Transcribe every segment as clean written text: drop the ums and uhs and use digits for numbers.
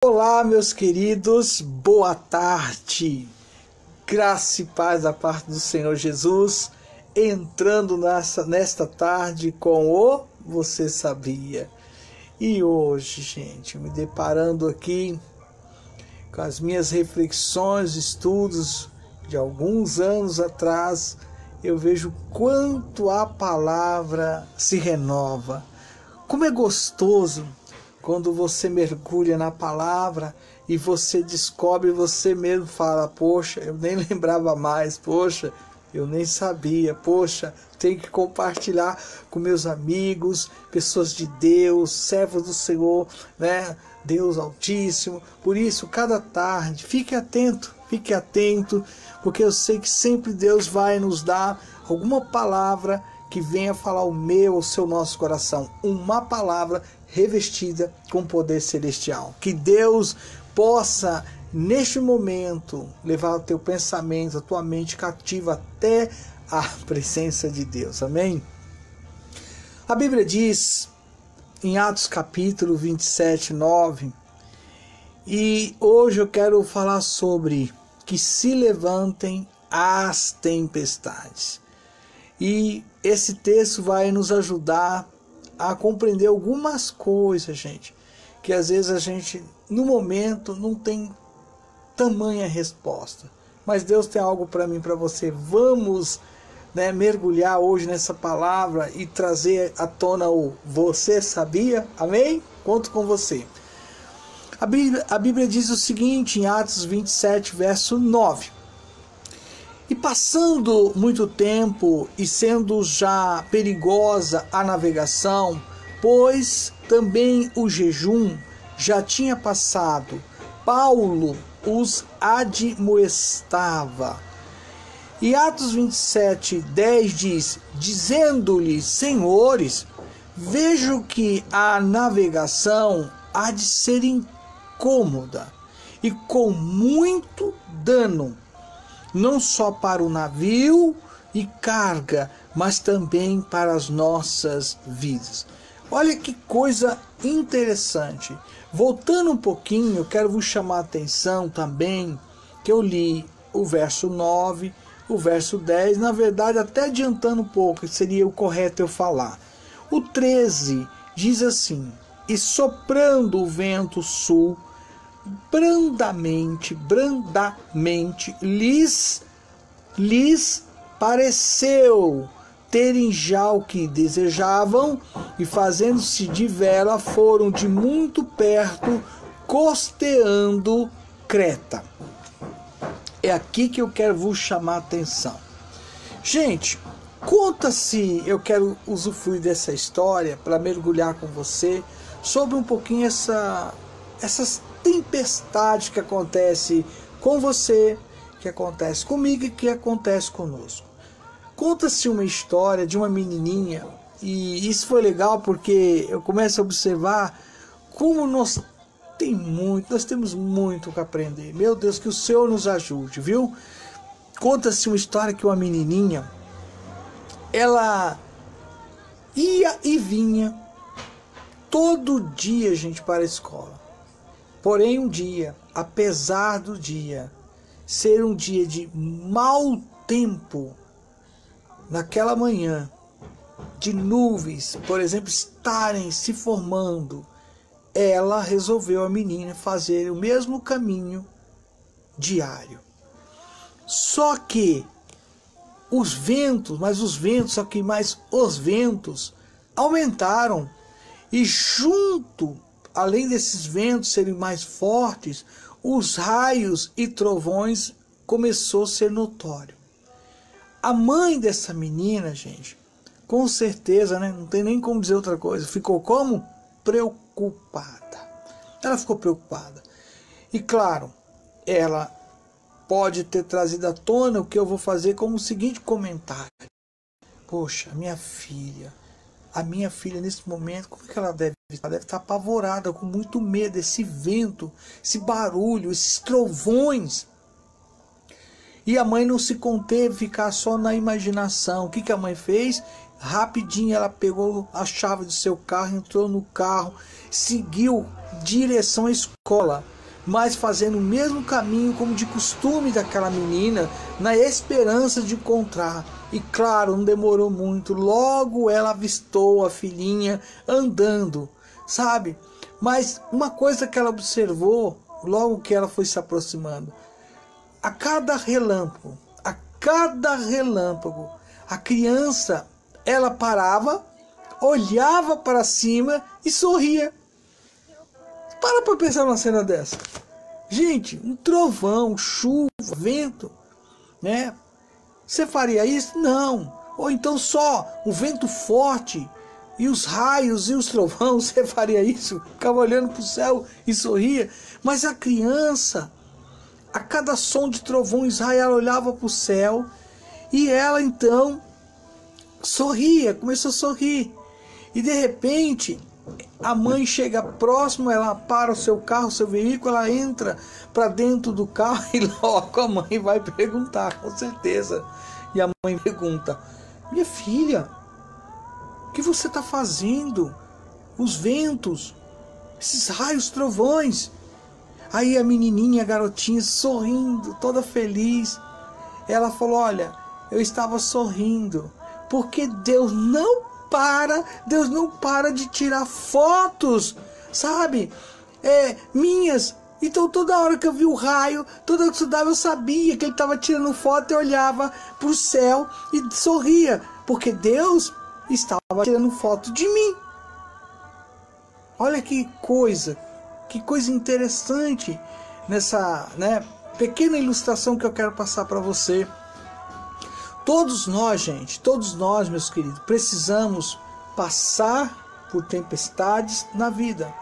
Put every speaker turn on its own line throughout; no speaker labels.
Olá, meus queridos, boa tarde, graça e paz da parte do Senhor Jesus, entrando nesta tarde com o Você Sabia. E hoje, gente, me deparando aqui com as minhas reflexões, estudos de alguns anos atrás, eu vejo quanto a palavra se renova, como é gostoso quando você mergulha na palavra e você descobre, você mesmo fala, poxa, eu nem lembrava mais, poxa, eu nem sabia, poxa, tenho que compartilhar com meus amigos, pessoas de Deus, servos do Senhor, né? Deus Altíssimo. Por isso, cada tarde, fique atento, porque eu sei que sempre Deus vai nos dar alguma palavra que venha falar o meu, o seu, nosso coração. Uma palavra revestida com poder celestial. Que Deus possa, neste momento, levar o teu pensamento, a tua mente cativa até a presença de Deus. Amém? A Bíblia diz, em Atos capítulo 27, 9, e hoje eu quero falar sobre que se levantem as tempestades. E esse texto vai nos ajudar a compreender algumas coisas, gente, que às vezes a gente, no momento, não tem tamanha resposta. Mas Deus tem algo para mim, para você. Vamos, mergulhar hoje nessa palavra e trazer à tona o Você Sabia? Amém? Conto com você. A Bíblia diz o seguinte, em Atos 27, verso 9. E passando muito tempo e sendo já perigosa a navegação, pois também o jejum já tinha passado, Paulo os admoestava. E Atos 27, 10 diz, dizendo-lhes, senhores, vejo que a navegação há de ser incômoda e com muito dano, não só para o navio e carga, mas também para as nossas vidas. Olha que coisa interessante. Voltando um pouquinho, eu quero vos chamar a atenção também, que eu li o verso 9, o verso 10, na verdade até adiantando um pouco, seria o correto eu falar. O 13 diz assim, e soprando o vento sul, brandamente lhes pareceu terem já o que desejavam, e fazendo-se de vela foram de muito perto, costeando Creta. É aqui que eu quero vos chamar a atenção. Gente, conta-se, eu quero usufruir dessa história para mergulhar com você sobre um pouquinho essas tempestade que acontece com você, que acontece comigo e que acontece conosco. Conta-se uma história de uma menininha, e isso foi legal porque eu começo a observar como nós temos muito que aprender. Meu Deus, que o Senhor nos ajude, viu? Conta-se uma história que uma menininha, ela ia e vinha todo dia, gente, para a escola. Porém, um dia, apesar do dia ser um dia de mau tempo, naquela manhã, de nuvens, por exemplo, estarem se formando, ela resolveu, a menina, fazer o mesmo caminho diário. Só que os ventos aumentaram, e junto, além desses ventos serem mais fortes, os raios e trovões começou a ser notório. A mãe dessa menina, gente, com certeza, não tem nem como dizer outra coisa, ficou como? Preocupada. Ela ficou preocupada. E claro, ela pode ter trazido à tona o que eu vou fazer como o seguinte comentário. Poxa, a minha filha nesse momento, como é que ela deve estar? Ela deve estar apavorada, com muito medo, esse vento, esse barulho, esses trovões. E a mãe não se conteve, ficar só na imaginação. O que a mãe fez? Rapidinho ela pegou a chave do seu carro, entrou no carro, seguiu direção à escola, mas fazendo o mesmo caminho como de costume daquela menina, na esperança de encontrar. E claro, não demorou muito, logo ela avistou a filhinha andando, sabe? Mas uma coisa que ela observou, logo que ela foi se aproximando, a cada relâmpago, a criança, ela parava, olhava para cima e sorria. Para pensar numa cena dessa. Gente, um trovão, chuva, vento, né? Você faria isso? Não. Ou então só o vento forte e os raios e os trovões, você faria isso? Ficava olhando para o céu e sorria. Mas a criança, a cada som de trovões, raio, ela olhava para o céu e ela então sorria, começou a sorrir. E de repente a mãe chega próximo, ela para o seu carro, o seu veículo, ela entra para dentro do carro e logo a mãe vai perguntar, com certeza. E a mãe pergunta: minha filha, o que você está fazendo? Os ventos, esses raios, trovões. Aí a menininha, a garotinha, sorrindo, toda feliz, ela falou: olha, eu estava sorrindo porque Deus não para de tirar fotos, sabe? Minhas. Então toda hora que eu vi o raio, toda hora que eu estudava, eu sabia que ele estava tirando foto e olhava para o céu e sorria, porque Deus estava tirando foto de mim. Olha que coisa interessante nessa, né, pequena ilustração que eu quero passar para você. Todos nós, gente, todos nós, meus queridos, precisamos passar por tempestades na vida.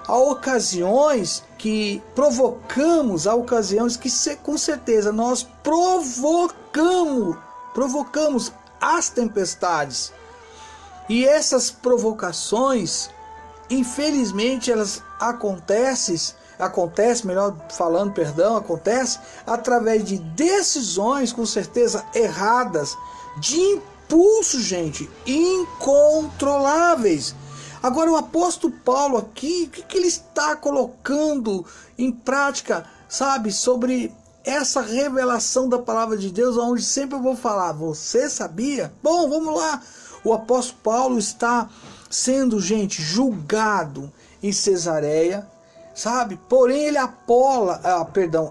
Há ocasiões que provocamos, há ocasiões que com certeza nós provocamos as tempestades. E essas provocações, infelizmente, elas acontecem através de decisões, com certeza, erradas, de impulso, gente, incontroláveis. Agora o apóstolo Paulo aqui, o que ele está colocando em prática, sabe, sobre essa revelação da palavra de Deus, onde sempre eu vou falar, você sabia? Bom, vamos lá. O apóstolo Paulo está sendo, gente, julgado em Cesareia, sabe? Porém ele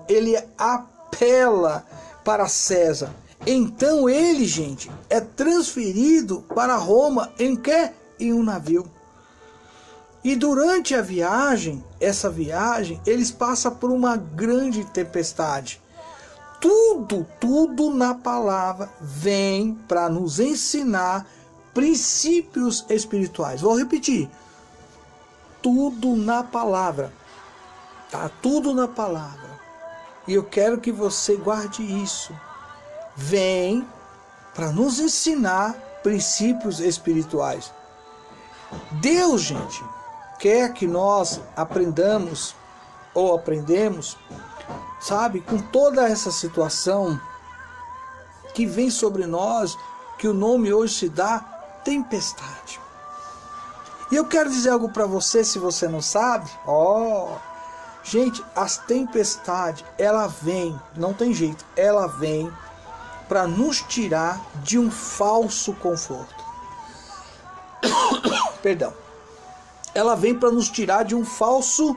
ele apela para César. Então ele, gente, é transferido para Roma em quê? Em um navio. E durante a viagem, eles passam por uma grande tempestade. Tudo na palavra vem para nos ensinar princípios espirituais. Vou repetir. Tudo na palavra. Tá? Tudo na palavra. E eu quero que você guarde isso. Vem para nos ensinar princípios espirituais. Deus, gente, quer que nós aprendamos, sabe, com toda essa situação que vem sobre nós, que o nome hoje se dá tempestade. E eu quero dizer algo para você, se você não sabe. Gente, as tempestades, ela vem, não tem jeito, ela vem para nos tirar de um falso conforto. Perdão. Ela vem para nos tirar de um falso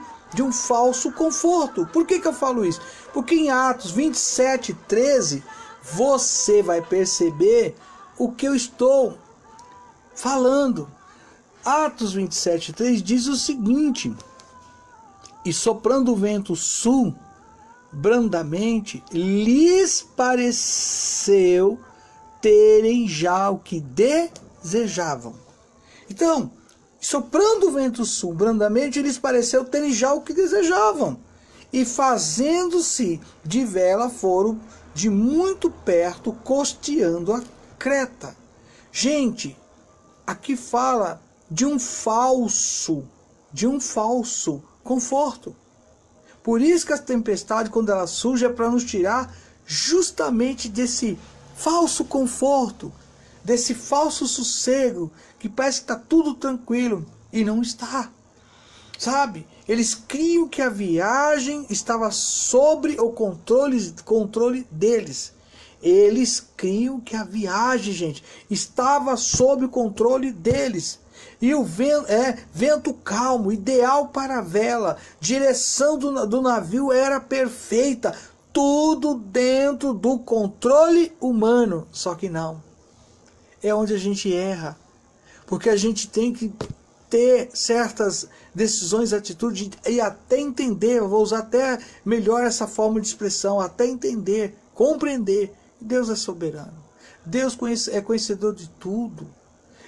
conforto. Por que eu falo isso? Porque em Atos 27:13 você vai perceber o que eu estou falando. Atos 27:3 diz o seguinte: e soprando o vento sul brandamente, lhes pareceu terem já o que desejavam. Então, soprando o vento sul brandamente, lhes pareceu terem já o que desejavam. E fazendo-se de vela, foram de muito perto, costeando a Creta. Gente, aqui fala de um falso conforto. Por isso que a tempestade, quando ela surge, é para nos tirar justamente desse falso conforto. desse falso sossego, que parece que está tudo tranquilo, e não está. Sabe? Eles criam que a viagem estava sobre o controle deles. Eles criam que a viagem, gente, estava sob o controle deles. E o vento calmo, ideal para a vela, direção do navio era perfeita, tudo dentro do controle humano. Só que não. É onde a gente erra. Porque a gente tem que ter certas decisões, atitudes e até entender, eu vou usar até melhor essa forma de expressão, até entender, compreender. Deus é soberano. Deus é conhecedor de tudo.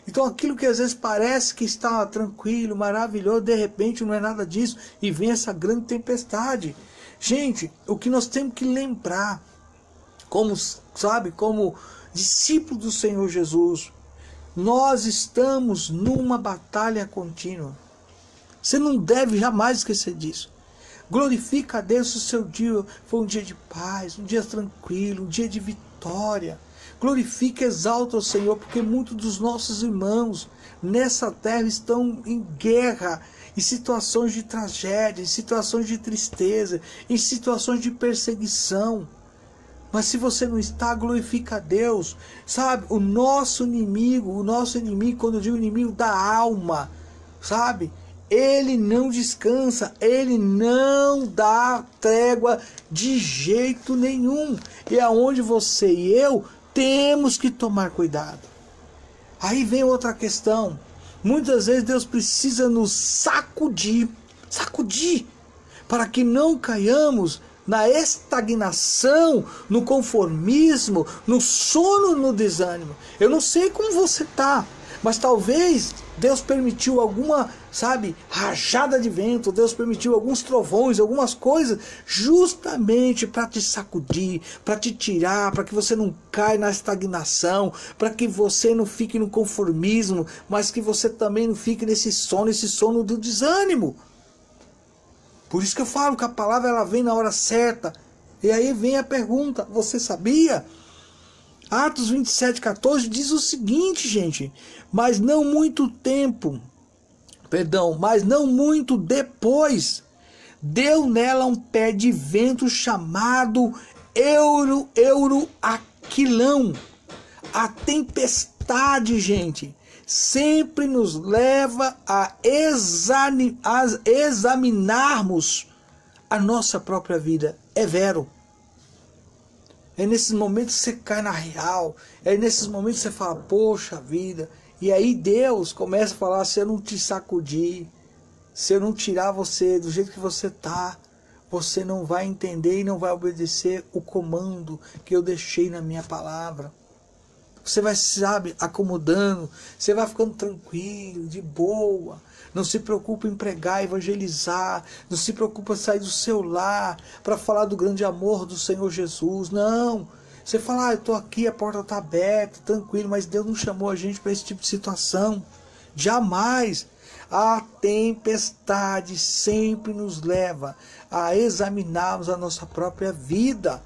Então aquilo que às vezes parece que está tranquilo, maravilhoso, de repente não é nada disso e vem essa grande tempestade. Gente, o que nós temos que lembrar, como discípulo do Senhor Jesus, nós estamos numa batalha contínua. Você não deve jamais esquecer disso. Glorifica a Deus se o seu dia foi um dia de paz, um dia tranquilo, um dia de vitória. Glorifica e exalta o Senhor, porque muitos dos nossos irmãos nessa terra estão em guerra, em situações de tragédia, em situações de tristeza, em situações de perseguição. Mas se você não está, glorifica a Deus. Sabe, o nosso inimigo, quando eu digo inimigo da alma, sabe? Ele não descansa, ele não dá trégua de jeito nenhum. E é onde você e eu temos que tomar cuidado. Aí vem outra questão. Muitas vezes Deus precisa nos sacudir, para que não caiamos na estagnação, no conformismo, no sono, no desânimo. Eu não sei como você está, mas talvez Deus permitiu alguma, rajada de vento, Deus permitiu alguns trovões, algumas coisas, justamente para te sacudir, para te tirar, para que você não caia na estagnação, para que você não fique no conformismo, mas que você também não fique nesse sono do desânimo. Por isso que eu falo que a palavra ela vem na hora certa. E aí vem a pergunta, você sabia? Atos 27:14 diz o seguinte, gente: mas não muito depois, deu nela um pé de vento chamado Euroaquilão. A tempestade, gente, sempre nos leva a examinarmos a nossa própria vida. É vero. É nesses momentos que você cai na real. É nesses momentos que você fala, poxa vida. E aí Deus começa a falar, se eu não te sacudir, se eu não tirar você do jeito que você está, você não vai entender e não vai obedecer o comando que eu deixei na minha palavra. Você vai, acomodando, você vai ficando tranquilo, de boa. Não se preocupa em pregar, evangelizar. Não se preocupa em sair do seu lar para falar do grande amor do Senhor Jesus. Não. Você fala, eu estou aqui, a porta está aberta, tranquilo. Mas Deus não chamou a gente para esse tipo de situação. Jamais. A tempestade sempre nos leva a examinarmos a nossa própria vida.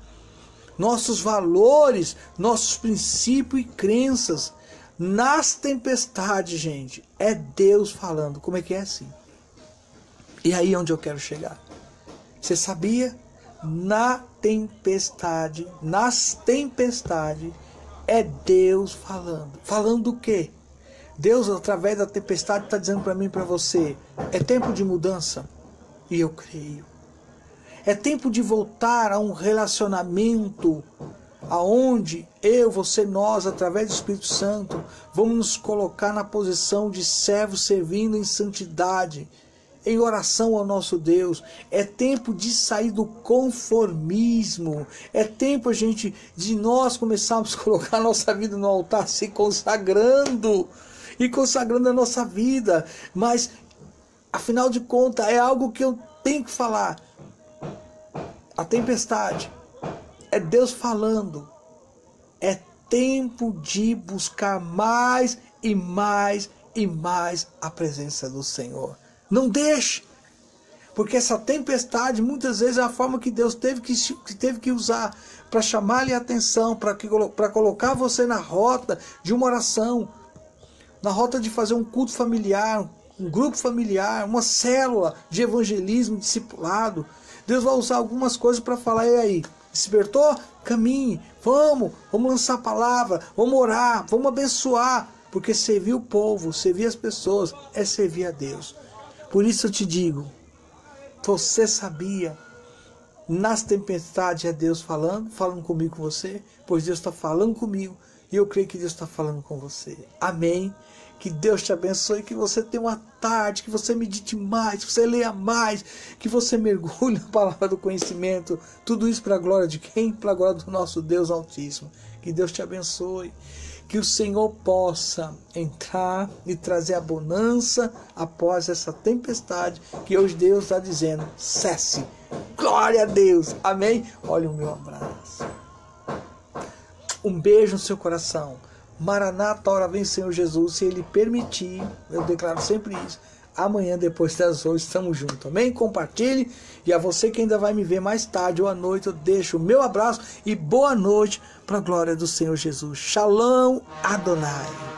Nossos valores, nossos princípios e crenças. Nas tempestades, gente, é Deus falando. Como é que é assim? E aí é onde eu quero chegar. Você sabia? Nas tempestades, é Deus falando. Falando o quê? Deus, através da tempestade, está dizendo para mim e para você, é tempo de mudança. E eu creio. É tempo de voltar a um relacionamento aonde eu, você, nós, através do Espírito Santo, vamos nos colocar na posição de servos servindo em santidade, em oração ao nosso Deus. É tempo de sair do conformismo. É tempo, gente, de nós começarmos a colocar a nossa vida no altar, se consagrando e consagrando a nossa vida. Mas, afinal de contas, é algo que eu tenho que falar. A tempestade é Deus falando. É tempo de buscar mais e mais e mais a presença do Senhor. Não deixe. Porque essa tempestade muitas vezes é a forma que Deus teve que usar para chamar-lhe a atenção, para colocar você na rota de uma oração, na rota de fazer um culto familiar, um grupo familiar, uma célula de evangelismo, discipulado. Deus vai usar algumas coisas para falar: e aí, despertou? Caminhe, vamos lançar a palavra, vamos orar, vamos abençoar. Porque servir o povo, servir as pessoas, é servir a Deus. Por isso eu te digo, você sabia? Nas tempestades é Deus falando comigo, com você, pois Deus está falando comigo e eu creio que Deus está falando com você. Amém? Que Deus te abençoe, que você tenha uma tarde, que você medite mais, que você leia mais, que você mergulhe na palavra do conhecimento. Tudo isso para a glória de quem? Para a glória do nosso Deus Altíssimo. Que Deus te abençoe. Que o Senhor possa entrar e trazer a bonança após essa tempestade, que hoje Deus está dizendo: cesse. Glória a Deus. Amém? Olha o meu abraço. Um beijo no seu coração. Maranata, hora vem Senhor Jesus. Se Ele permitir, eu declaro sempre isso, amanhã depois das 8 estamos juntos. Amém? Compartilhe. E a você que ainda vai me ver mais tarde ou à noite, eu deixo o meu abraço e boa noite para a glória do Senhor Jesus. Shalom Adonai.